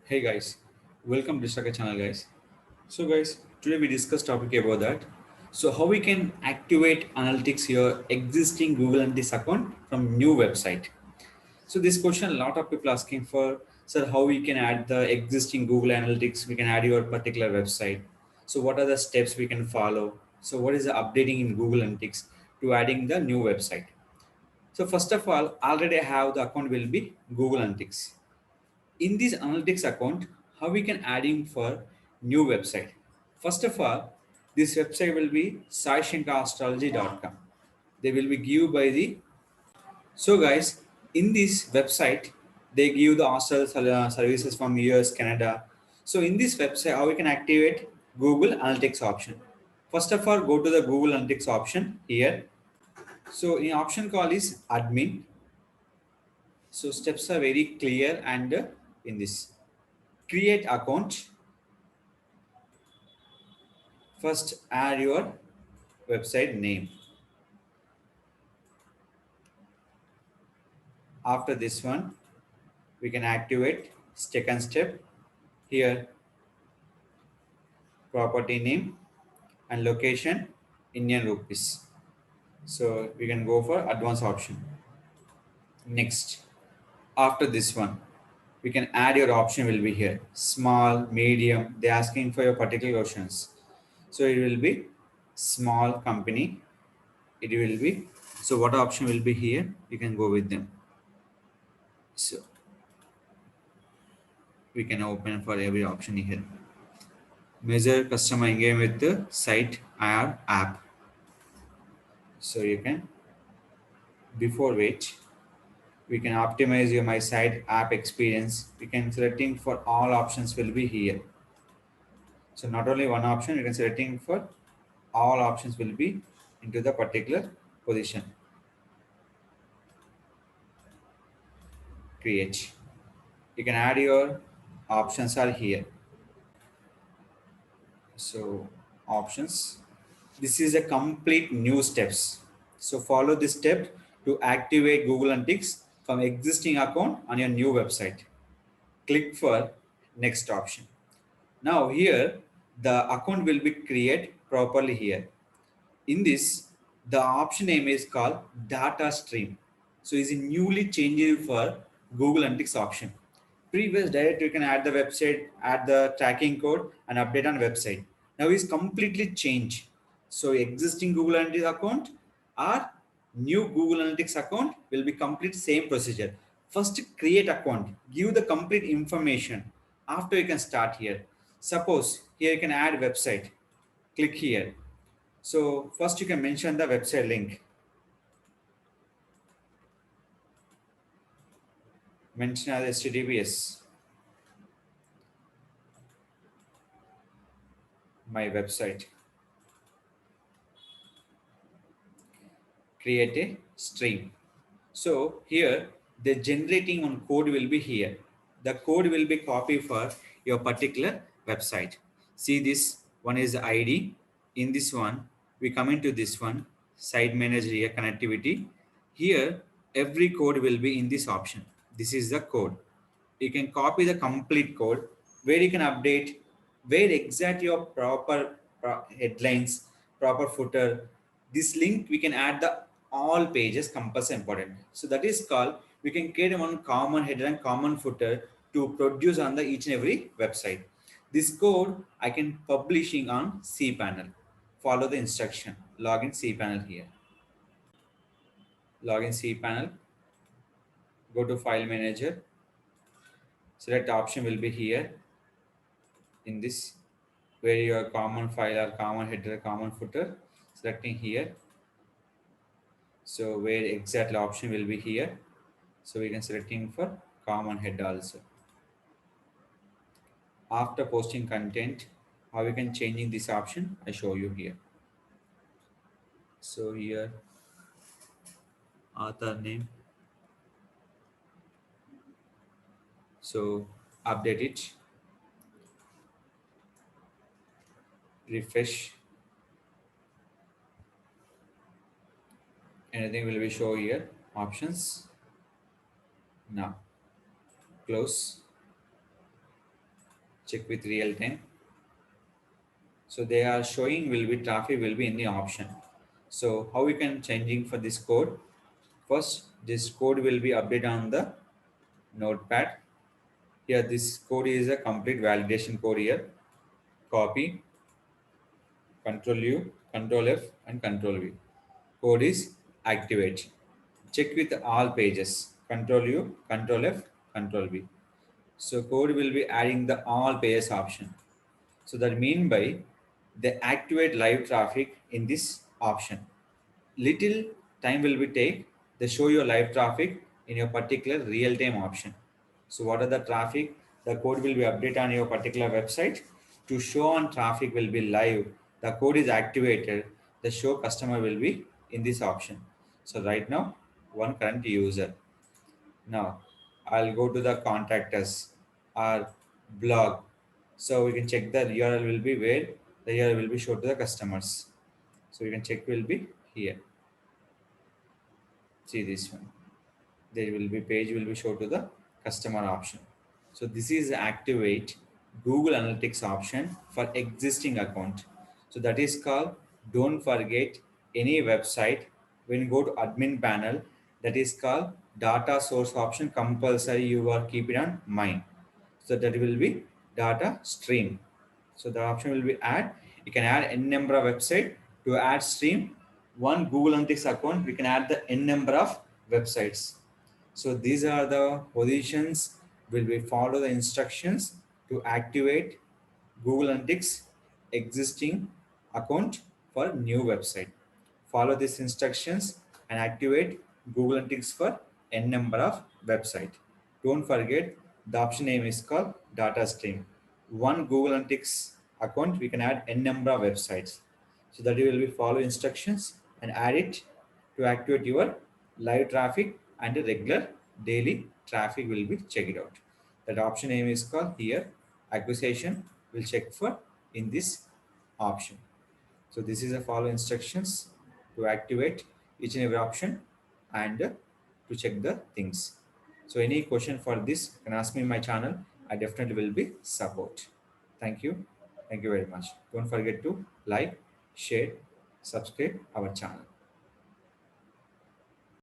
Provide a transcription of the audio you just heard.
Hey guys, welcome to Saka channel guys. So guys, today we discuss topic about that. So how we can activate analytics your existing Google Analytics account from new website. So this question a lot of people asking for, sir, how we can add the existing Google Analytics, we can add your particular website. So what are the steps we can follow? So what is the updating in Google Analytics to adding the new website? So first of all, already I have the account will be Google Analytics. In this analytics account, how we can add in for new website. First of all, this website will be saishankarastrology.com. They will be given by the, so guys, in this website they give the hostel services from US, Canada. So in this website, how we can activate Google Analytics option. First of all, go to the Google Analytics option here. So in option call is admin. So steps are very clear and in this create account. First, add your website name. After this one, we can activate second step here, property name and location, Indian rupees. So we can go for advanced option. Next, after this one, we can add your option will be here, small, medium. They're asking for your particular options. So it will be small company. It will be, so what option will be here? You can go with them. So we can open for every option here. Measure customer engagement with the site or app. So you can, before which we can optimize your my site app experience. We can selecting for all options will be here. So not only one option, you can selecting for all options will be into the particular position. Create. You can add your options are here. So options. This is a complete new steps. So follow this step to activate Google Analytics from existing account on your new website. Click for next option. Now here the account will be created properly here. In this, the option name is called data stream. So it's newly changed for Google Analytics option. Previous direct you can add the website, add the tracking code and update on website. Now it's completely changed. So existing Google Analytics account or new Google Analytics account will be complete same procedure. First create account, give the complete information. After you can start here. Suppose here you can add website. Click here. So first you can mention the website link. Mention as HTTPS. My website. Create a stream. So here the generating one code will be here. The code will be copied for your particular website. See this one is the ID. In this one, we come into this one, site manager here, connectivity. Here, every code will be in this option. This is the code. You can copy the complete code where you can update where exactly your proper headlines, proper footer. This link we can add the all pages compulsory important. So that is called we can create one common header and common footer to produce on the each and every website. This code I can publishing on cPanel. Follow the instruction. Login cPanel here. Login cPanel. Go to file manager. Select option will be here in this where your common file or common header, common footer. Selecting here. So where exactly option will be here. So we can selecting for common head also. After posting content, how we can changing this option, I show you here. So here author name. So update it, refresh. Anything will be show here. Options. Now close. check with real time. So they are showing will be traffic will be in the option. So how we can changing for this code? First, this code will be updated on the notepad. Here, this code is a complete validation code here. Copy, Control U, Control F, and Control V. Code is activate. Check with all pages. Control U, Control F, Control V. So code will be adding the all pages option. So that mean by they activate live traffic in this option. Little time will be take. They show your live traffic in your particular real time option. So what are the traffic? The code will be updated on your particular website to show on traffic will be live. The code is activated. The show customer will be in this option. So right now, one current user. Now I'll go to the contact us or blog. So we can check the URL will be where the URL will be shown to the customers. So you can check will be here. See this one. There will be page will be shown to the customer option. So this is activate Google Analytics option for existing account. So that is called don't forget any website when you go to admin panel, that is called data source option compulsory you are keep it on mind. So that will be data stream. So the option will be add. You can add n number of website to add stream. One Google Analytics account, we can add the n number of websites. So these are the positions will be follow the instructions to activate Google Analytics existing account for new website. Follow these instructions and activate Google Analytics for n number of website. Don't forget the option name is called data stream. One Google Analytics account we can add n number of websites. So that you will be follow instructions and add it to activate your live traffic and the regular daily traffic will be checked out. That option name is called here acquisition. Will check for in this option. So this is a follow instructions to activate each and every option and to check the things. So any question for this, you can ask me in my channel. I definitely will be support. Thank you. Thank you very much. Don't forget to like, share, subscribe our channel.